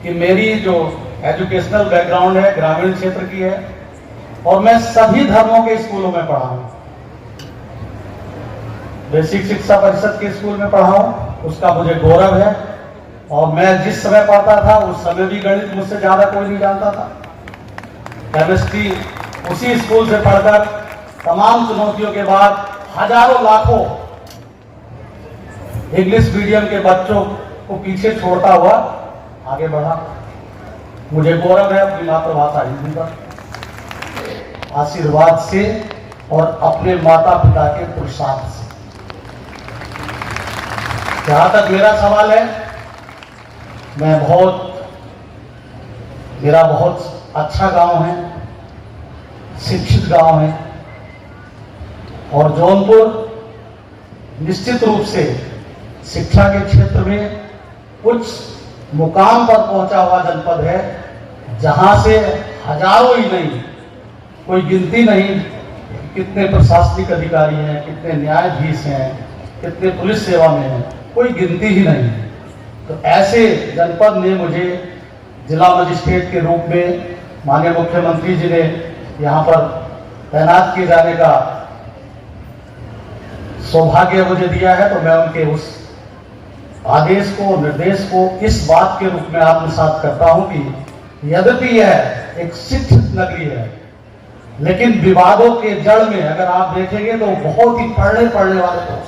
कि मेरी जो एजुकेशनल बैकग्राउंड है ग्रामीण क्षेत्र की है और मैं सभी धर्मों के स्कूलों में पढ़ा हूं। बेसिक शिक्षा परिषद के स्कूल में पढ़ा हूं, उसका मुझे गौरव है। और मैं जिस समय पढ़ता था उस समय भी गणित मुझसे ज्यादा कोई नहीं जानता था। केमिस्ट्री उसी स्कूल से पढ़कर तमाम चुनौतियों के बाद हजारों लाखों इंग्लिश मीडियम के बच्चों को पीछे छोड़ता हुआ आगे बढ़ा। मुझे गौरव है अपनी मातृभाषा हिंदी पर, आशीर्वाद से और अपने माता पिता के पुरुषार्थ से। जहां तक मेरा सवाल है, मेरा बहुत अच्छा गांव है, शिक्षित गांव है और जौनपुर निश्चित रूप से शिक्षा के क्षेत्र में उच्च मुकाम पर पहुंचा हुआ जनपद है, जहां से हजारों ही नहीं, कोई गिनती नहीं, कितने प्रशासनिक अधिकारी हैं, कितने न्यायाधीश हैं, कितने पुलिस सेवा में हैं, कोई गिनती ही नहीं। तो ऐसे जनपद ने मुझे जिला मजिस्ट्रेट के रूप में माननीय मुख्यमंत्री जी ने यहाँ पर तैनात किए जाने का सौभाग्य मुझे दिया है। तो मैं उनके उस आदेश को, निर्देश को इस बात के रूप में आत्मसात करता हूं कि यद्यपि यह एक शिक्षित नगरी है, लेकिन विवादों के जड़ में अगर आप देखेंगे तो बहुत ही पढ़ने वाले लोग,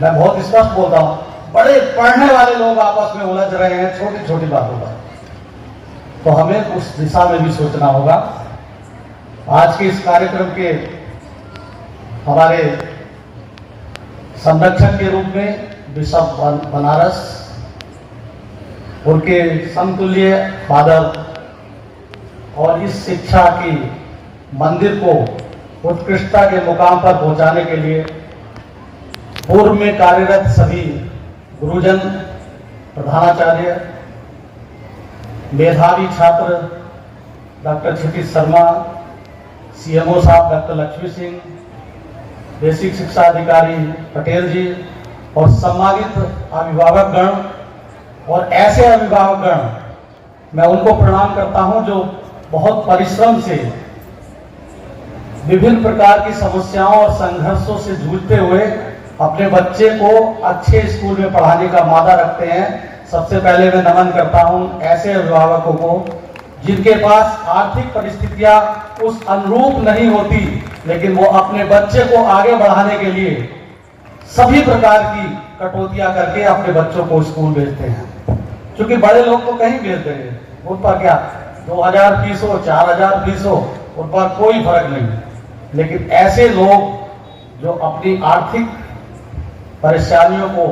मैं बहुत स्पष्ट बोलता हूं, बड़े पढ़ने वाले लोग आपस में उलझ रहे हैं छोटी छोटी बातों पर। तो हमें उस दिशा में भी सोचना होगा। आज के इस कार्यक्रम के हमारे संरक्षक के रूप में बिशप बनारस, उनके समतुल्य फादर और इस शिक्षा की मंदिर को उत्कृष्टता के मुकाम पर पहुंचाने के लिए पूर्व में कार्यरत सभी गुरुजन, प्रधानाचार्य, मेधावी छात्र डॉक्टर क्षितिज शर्मा, सीएमओ साहब डॉक्टर लक्ष्मी सिंह, बेसिक शिक्षा अधिकारी पटेल जी और सम्मानित अभिभावकगण और ऐसे अभिभावकगण, मैं उनको प्रणाम करता हूं जो बहुत परिश्रम से विभिन्न प्रकार की समस्याओं और संघर्षों से जूझते हुए अपने बच्चे को अच्छे स्कूल में पढ़ाने का मादा रखते हैं। सबसे पहले मैं नमन करता हूं ऐसे अभिभावकों को जिनके पास आर्थिक परिस्थितियां उस अनुरूप नहीं होती, लेकिन वो अपने बच्चे को आगे बढ़ाने के लिए सभी प्रकार की कटौतियां करके अपने बच्चों को स्कूल भेजते हैं। क्योंकि बड़े लोग तो कहीं भेज देंगे, उन पर क्या 2000 फीस हो, 4000 फीस हो, उन पर कोई फर्क नहीं। लेकिन ऐसे लोग जो अपनी आर्थिक परेशानियों को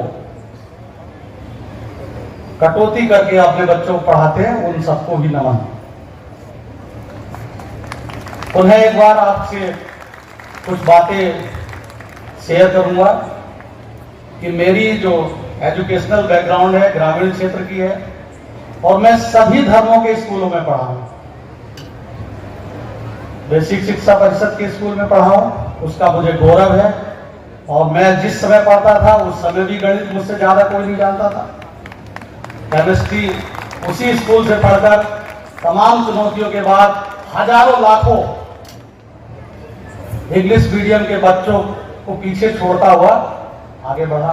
कटौती करके अपने बच्चों को पढ़ाते हैं, उन सबको भी नमन। उन्हें एक बार आपसे कुछ बातें शेयर करूंगा कि मेरी जो एजुकेशनल बैकग्राउंड है ग्रामीण क्षेत्र की है और मैं सभी धर्मों के स्कूलों में पढ़ा हूं। बेसिक शिक्षा परिषद के स्कूल में पढ़ा हूं, उसका मुझे गौरव है। और मैं जिस समय पढ़ता था उस समय भी गणित मुझसे ज्यादा कोई नहीं जानता था। केमिस्ट्री उसी स्कूल से पढ़कर तमाम चुनौतियों के बाद हजारों लाखों इंग्लिश मीडियम के बच्चों को पीछे छोड़ता हुआ आगे बढ़ा।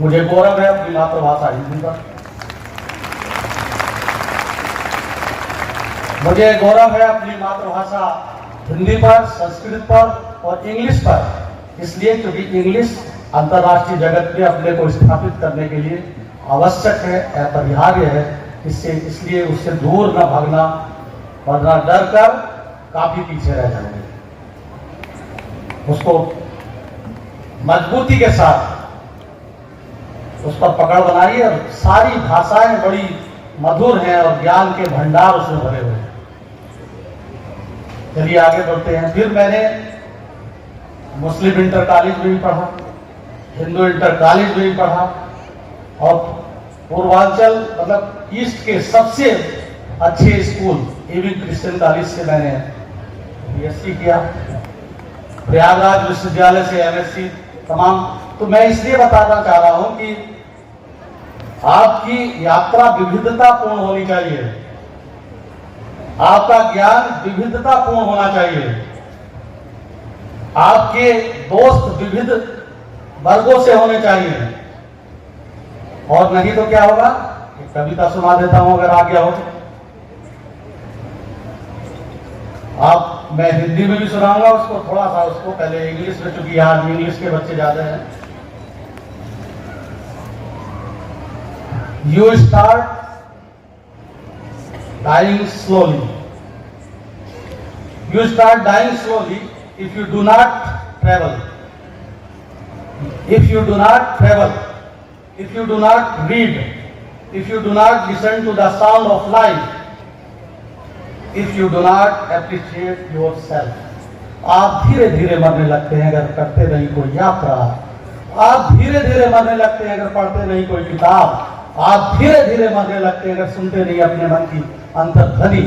मुझे गौरव है अपनी मातृभाषा हिंदी पर, मुझे गौरव है अपनी मातृभाषा हिंदी पर, संस्कृत पर और इंग्लिश पर। इसलिए क्योंकि इंग्लिश अंतर्राष्ट्रीय जगत में अपने को स्थापित करने के लिए आवश्यक है, अपरिहार्य है। इसलिए उससे दूर न भागना, वरना डर कर काफी पीछे रह जाएंगे। उसको मजबूती के साथ उस पर पकड़ बनाइए। और सारी भाषाएं बड़ी मधुर हैं और ज्ञान के भंडार उसमें भरे हुए हैं। चलिए आगे बढ़ते हैं। फिर मैंने मुस्लिम इंटर कॉलेज में भी पढ़ा, हिंदू इंटर कॉलेज में भी पढ़ा और पूर्वांचल मतलब ईस्ट के सबसे अच्छे स्कूल एवी क्रिश्चियन कॉलेज से मैंने बीएससी किया, प्रयागराज विश्वविद्यालय से एमएससी तमाम। तो मैं इसलिए बताना चाह रहा हूं कि आपकी यात्रा विविधतापूर्ण होनी चाहिए, आपका ज्ञान विविधतापूर्ण होना चाहिए, आपके दोस्त विविध वर्गों से होने चाहिए। और नहीं तो क्या होगा, एक कविता सुना देता हूं अगर आ गया हो तो। आप, मैं हिंदी में भी सुनाऊंगा उसको, थोड़ा सा उसको पहले इंग्लिश में, चूंकि यहाँ इंग्लिश के बच्चे ज्यादा हैं। You start dying slowly. You start dying slowly if you do not travel. If you do not travel, if you do not read, if you do not listen to the sound of life, if you do not appreciate yourself. आप धीरे धीरे मरने लगते हैं अगर करते नहीं कोई यात्रा, आप धीरे धीरे मरने लगते हैं अगर पढ़ते नहीं कोई किताब, आप धीरे धीरे मरने लगते हैं अगर सुनते नहीं अपने मन की अंतर्ध्वनि,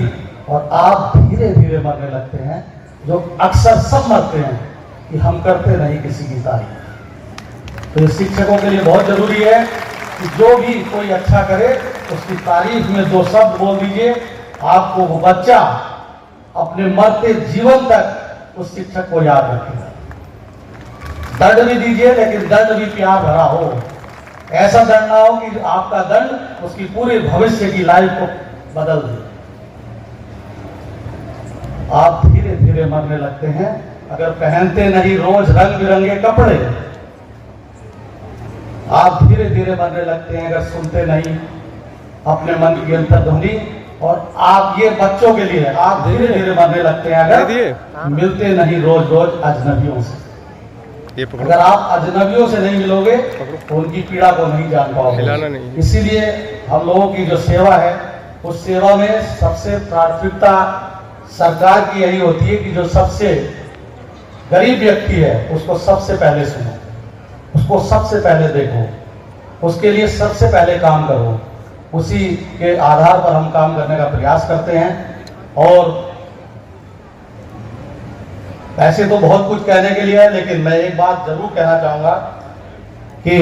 और आप धीरे धीरे मरने लगते हैं जो अक्सर सब मरते हैं कि हम करते नहीं किसी की तारीफ। तो शिक्षकों के लिए बहुत जरूरी है कि जो भी कोई अच्छा करे उसकी तारीफ में दो शब्द बोल दीजिए, आपको वो बच्चा अपने मरते जीवन तक उस शिक्षक को याद रखेगा। दंड भी दीजिए लेकिन दंड भी प्यार भरा हो, ऐसा दंड ना हो कि आपका दंड उसकी पूरे भविष्य की लाइफ को बदल दे। आप धीरे धीरे मरने लगते हैं अगर पहनते नहीं रोज रंग बिरंगे कपड़े, आप धीरे धीरे मरने लगते हैं अगर सुनते नहीं अपने मन की अंतर्ध्वनि, और आप ये बच्चों के लिए आप धीरे धीरे मरने लगते हैं अगर मिलते नहीं रोज रोज अजनबियों से। अगर आप अजनबियों से नहीं मिलोगे तो उनकी पीड़ा को नहीं जान पाओगे। इसीलिए हम लोगों की जो सेवा है उस सेवा में सबसे प्राथमिकता सरकार की यही होती है कि जो सबसे गरीब व्यक्ति है उसको सबसे पहले सुनो, उसको सबसे पहले देखो, उसके लिए सबसे पहले काम करो। उसी के आधार पर हम काम करने का प्रयास करते हैं। और ऐसे तो बहुत कुछ कहने के लिए है, लेकिन मैं एक बात जरूर कहना चाहूंगा कि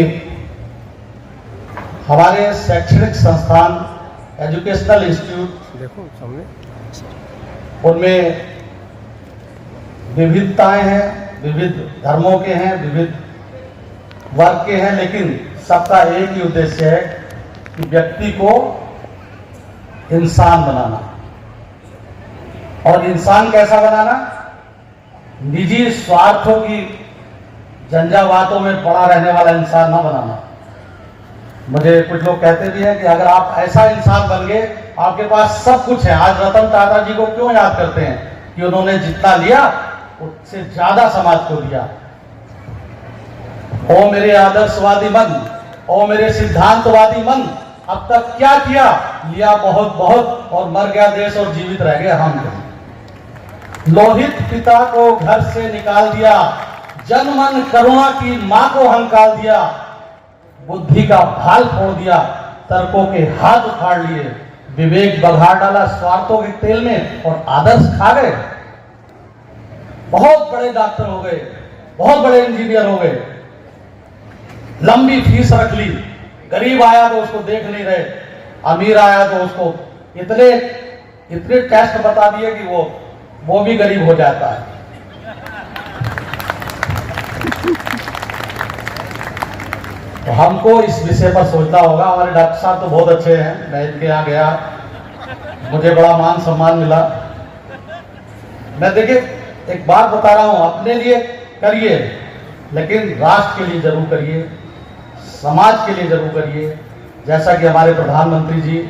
हमारे शैक्षणिक संस्थान, एजुकेशनल इंस्टीट्यूट, देखो सामने, उनमें विविधताएं हैं, विविध धर्मों के हैं, विविध वर्ग के हैं, लेकिन सबका एक ही उद्देश्य है कि व्यक्ति को इंसान बनाना। और इंसान कैसा बनाना? निजी स्वार्थों की झंझावातों में पड़ा रहने वाला इंसान ना बनाना। मुझे कुछ लोग कहते भी हैं कि अगर आप ऐसा इंसान बन गए, आपके पास सब कुछ है। आज रतन टाटा जी को क्यों याद करते हैं? कि उन्होंने जितना लिया उससे ज्यादा समाज को दिया। ओ मेरे आदर्शवादी मन, ओ मेरे सिद्धांतवादी मन, अब तक क्या किया? लिया बहुत बहुत और मर गया देश और जीवित रह गए हम। लोहित पिता को घर से निकाल दिया, जनमन करुणा की मां को हंकाल दिया, बुद्धि का भाल फोड़ दिया, तर्कों के हाथ उखाड़ लिए, विवेक बघार डाला स्वार्थों के तेल में और आदर्श खा गए। बहुत बड़े डॉक्टर हो गए, बहुत बड़े इंजीनियर हो गए, लंबी फीस रख ली, गरीब आया तो उसको देख नहीं रहे, अमीर आया तो उसको इतने टेस्ट बता दिए कि वो भी गरीब हो जाता है। तो हमको इस विषय पर सोचना होगा। हमारे डॉक्टर साहब तो बहुत अच्छे हैं, मैं इनके यहाँ गया, मुझे बड़ा मान सम्मान मिला। मैं देखिए एक बात बता रहा हूं, अपने लिए करिए लेकिन राष्ट्र के लिए जरूर करिए, समाज के लिए जरूर करिए। जैसा कि हमारे प्रधानमंत्री जी,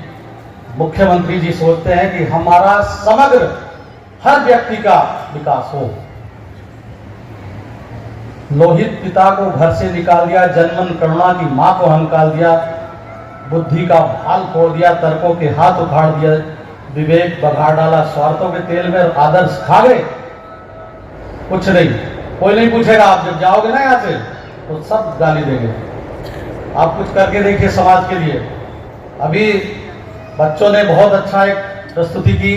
मुख्यमंत्री जी सोचते हैं कि हमारा समग्र हर व्यक्ति का विकास हो। लोहित पिता को घर से निकाल दिया, जनमन करुणा की मां को हंकाल दिया, बुद्धि का भाल फोड़ दिया, तर्कों के हाथ उखाड़ दिया, विवेक बघार डाला स्वार्थों के तेल में, आदर्श खा गए। कुछ नहीं, कोई नहीं पूछेगा। आप जब जाओगे ना यहाँ से तो सब गाली देंगे। आप कुछ करके देखिए समाज के लिए। अभी बच्चों ने बहुत अच्छा एक प्रस्तुति की,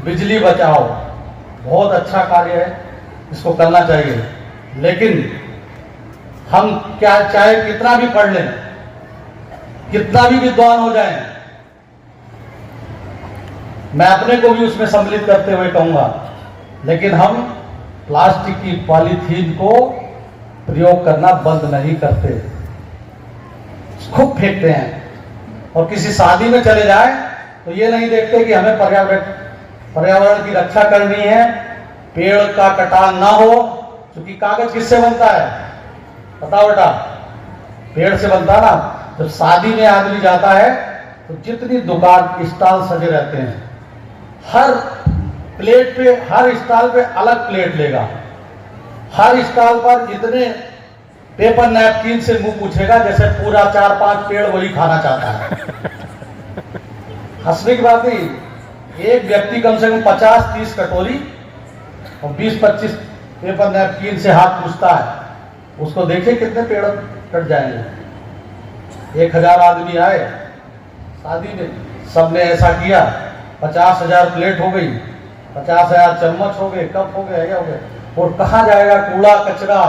बिजली बचाओ, बहुत अच्छा कार्य है, इसको करना चाहिए। लेकिन हम क्या चाहे कितना भी पढ़ लें, कितना भी विद्वान हो जाए, मैं अपने को भी उसमें सम्मिलित करते हुए कहूंगा, लेकिन हम प्लास्टिक की पॉलीथीन को प्रयोग करना बंद नहीं करते, खूब फेंकते हैं। और किसी शादी में चले जाए तो ये नहीं देखते कि हमें पर्यावरण की रक्षा करनी है, पेड़ का कटान ना हो, क्योंकि कागज किससे बनता है बताओ बेटा? पेड़ से बनता ना। जब शादी में आदमी जाता है तो जितनी दुकान स्टॉल सजे रहते हैं, हर प्लेट पे, हर स्टॉल पे अलग प्लेट लेगा, हर स्टॉल पर इतने पेपर नैपकिन से मुंह पूछेगा जैसे पूरा 4-5 पेड़ वही खाना चाहता है। हंसने की बात नहीं, एक व्यक्ति कम से कम 50-30 कटोरी और 20-25 पेपर नैपकिन से हाथ पूछता है, उसको देखिए कितने पेड़ कट जाएंगे। 1000 आदमी आए शादी में, सबने ऐसा किया, 50,000 प्लेट हो गई, 50,000 चम्मच हो गए, कप हो गए, हो गए, और कहाँ जाएगा कूड़ा कचरा?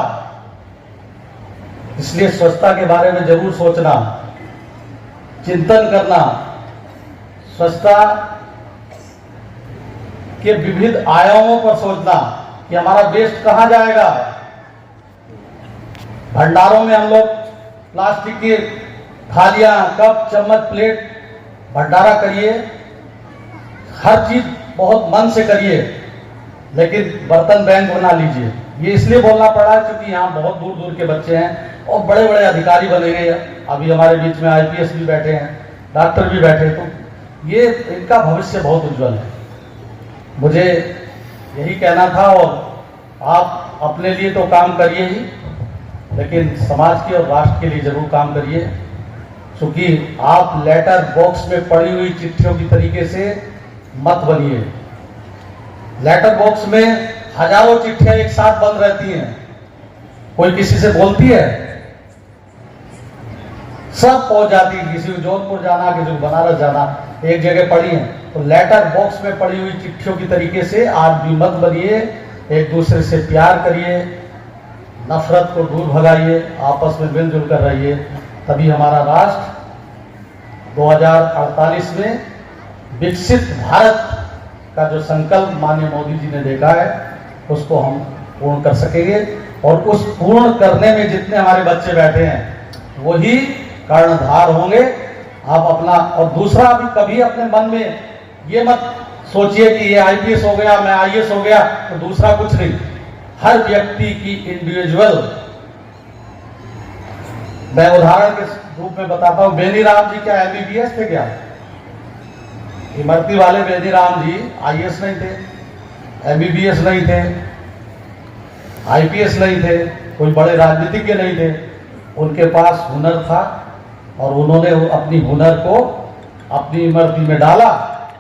इसलिए स्वच्छता के बारे में जरूर सोचना, चिंतन करना, स्वच्छता के विविध आयामों पर सोचना कि हमारा वेस्ट कहां जाएगा। भंडारों में हम लोग प्लास्टिक की थालियां, कप, चम्मच, प्लेट भंडारा करिए, हर चीज बहुत मन से करिए, लेकिन बर्तन बैंक बना लीजिए। ये इसलिए बोलना पड़ा है क्योंकि यहाँ बहुत दूर दूर के बच्चे हैं और बड़े बड़े अधिकारी बनेंगे। अभी हमारे बीच में IPS भी बैठे हैं, डॉक्टर भी बैठे, तो ये इनका भविष्य बहुत उज्जवल है। मुझे यही कहना था, और आप अपने लिए तो काम करिए ही, लेकिन समाज के और राष्ट्र के लिए जरूर काम करिए, क्योंकि आप लेटर बॉक्स में पड़ी हुई चिट्ठियों की तरीके से मत बनिए। लेटर बॉक्स में हजारों चिट्ठियां एक साथ बंद रहती हैं, कोई किसी से बोलती है, सब पहुंच जाती है, किसी को जोधपुर जाना, किसी को बनारस जाना, एक जगह पड़ी है। तो लेटर बॉक्स में पड़ी हुई चिट्ठियों की तरीके से आज भी मत बनिए, एक दूसरे से प्यार करिए, नफरत को दूर भगाइए, आपस में मिलजुल कर रहिए, तभी हमारा राष्ट्र 2048 में विकसित भारत का जो संकल्प माननीय मोदी जी ने देखा है उसको हम पूर्ण कर सकेंगे। और उस पूर्ण करने में जितने हमारे बच्चे बैठे हैं वही कर्णधार होंगे। आप अपना, और दूसरा भी कभी अपने मन में ये मत सोचिए कि ये IPS हो गया, मैं IAS हो गया तो दूसरा कुछ नहीं। हर व्यक्ति की इंडिविजुअल, मैं उदाहरण के रूप में बताता हूं, बेनीराम जी क्या MBBS थे क्या? इमरती वाले बेनीराम जी IAS नहीं थे, MBBS नहीं थे, IPS नहीं थे, कोई बड़े राजनीतिज्ञ नहीं थे, उनके पास हुनर था और उन्होंने अपनी हुनर को अपनी इमरती में डाला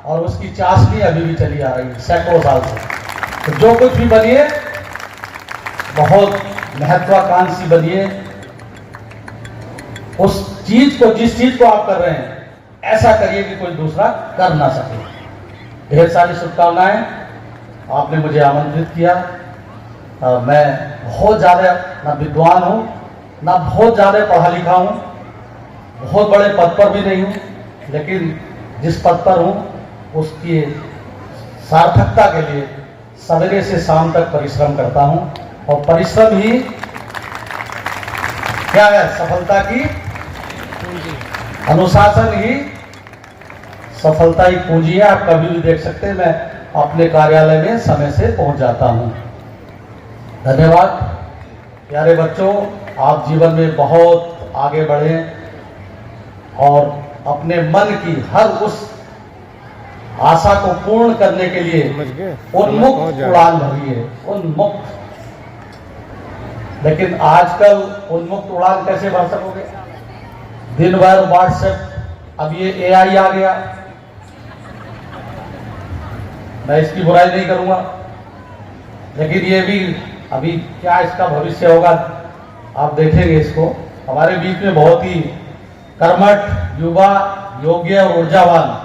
और उसकी चाशनी अभी भी चली आ रही है सैकड़ों साल से। तो जो कुछ भी बनिए बहुत महत्वाकांक्षी बनिए, उस चीज को, जिस चीज को आप कर रहे हैं ऐसा करिए कि कोई दूसरा कर ना सके। ढेर सारी शुभकामनाएं, आपने मुझे आमंत्रित किया। मैं बहुत ज़्यादा ना विद्वान हूँ, ना बहुत ज़्यादा पढ़ा लिखा हूँ, बहुत बड़े पद पर भी नहीं हूँ, लेकिन जिस पद पर हूँ उसकी सार्थकता के लिए सवेरे से शाम तक परिश्रम करता हूँ, और परिश्रम ही क्या है? सफलता की, अनुशासन ही सफलता की पूंजी है। आप कभी भी देख सकते हैं मैं अपने कार्यालय में समय से पहुंच जाता हूं। धन्यवाद प्यारे बच्चों, आप जीवन में बहुत आगे बढ़े और अपने मन की हर उस आशा को पूर्ण करने के लिए उन्मुक्त उड़ान भरिए, उन्मुक्त। लेकिन आजकल उन्मुक्त उड़ान कैसे भर सकोगे? दिन भर व्हाट्सएप, अब ये AI आ गया, मैं इसकी बुराई नहीं करूंगा, लेकिन ये भी अभी क्या इसका भविष्य होगा आप देखेंगे। इसको हमारे बीच में बहुत ही कर्मठ, युवा, योग्य और ऊर्जावान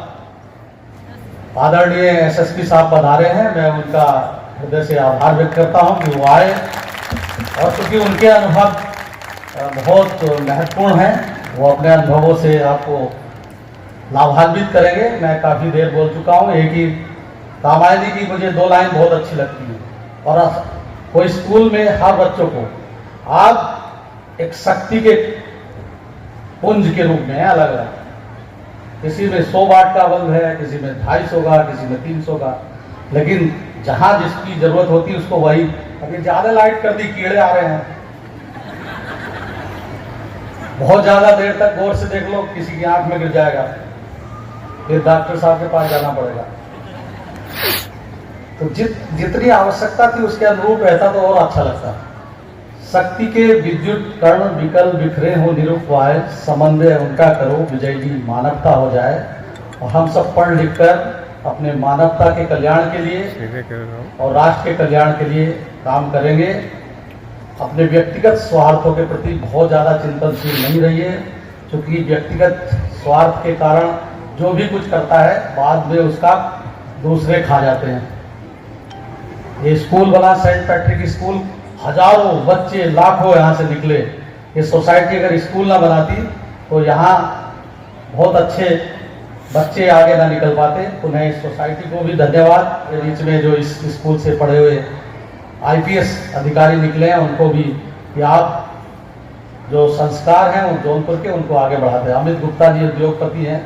आदरणीय SSP साहब पधारे हैं। मैं उनका हृदय से आभार व्यक्त करता हूं कि वो आए, और क्योंकि उनके अनुभव बहुत महत्वपूर्ण हैं वो अपने अनुभवों से आपको लाभान्वित करेंगे। मैं काफ़ी देर बोल चुका हूँ। एक ही रामायणी की मुझे 2 लाइन बहुत अच्छी लगती है, और कोई स्कूल में हर बच्चों को आज एक शक्ति के पुंज के रूप में है, अलग अलग, किसी में 100 वाट का बल्ब है, किसी में 250 का, किसी में 300 का, लेकिन जहां जिसकी जरूरत होती है उसको वही। अभी ज्यादा लाइट कर दी, कीड़े आ रहे हैं, बहुत ज्यादा देर तक गौर से देख लो, किसी की आंख में गिर जाएगा, फिर डॉक्टर साहब के पास जाना पड़ेगा। तो जितनी आवश्यकता थी उसके अनुरूप रहता तो और अच्छा लगता। शक्ति के विद्युत कर्ण विकल बिखरे हो निरुपाय, समन्वय उनका करो विजयी मानवता हो जाए। और हम सब पढ़ लिख कर अपने मानवता के कल्याण के लिए और राष्ट्र के कल्याण के लिए काम करेंगे। अपने व्यक्तिगत स्वार्थों के प्रति बहुत ज़्यादा चिंतनशील नहीं रहिए, क्योंकि व्यक्तिगत स्वार्थ के कारण जो भी कुछ करता है बाद में उसका दूसरे खा जाते हैं। ये स्कूल बना, सेंट पैट्रिक स्कूल, हजारों बच्चे लाखों यहाँ से निकले। ये सोसाइटी अगर स्कूल ना बनाती तो यहाँ बहुत अच्छे बच्चे आगे ना निकल पाते। उन्हें इस सोसाइटी को भी धन्यवाद। बीच में जो इस स्कूल से पढ़े हुए IPS अधिकारी निकले हैं उनको भी, कि आप जो संस्कार हैं वो जौनपुर के, उनको आगे बढ़ाते हैं। अमित गुप्ता जी उद्योगपति हैं,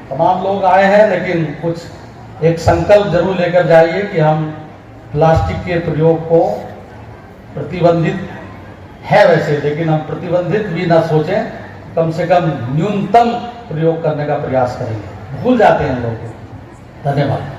तमाम लोग आए हैं, लेकिन कुछ एक संकल्प जरूर लेकर जाइए कि हम प्लास्टिक के प्रयोग को प्रतिबंधित है वैसे, लेकिन हम प्रतिबंधित भी ना सोचें, कम से कम न्यूनतम प्रयोग करने का प्रयास करेंगे। भूल जाते हैं लोग। धन्यवाद।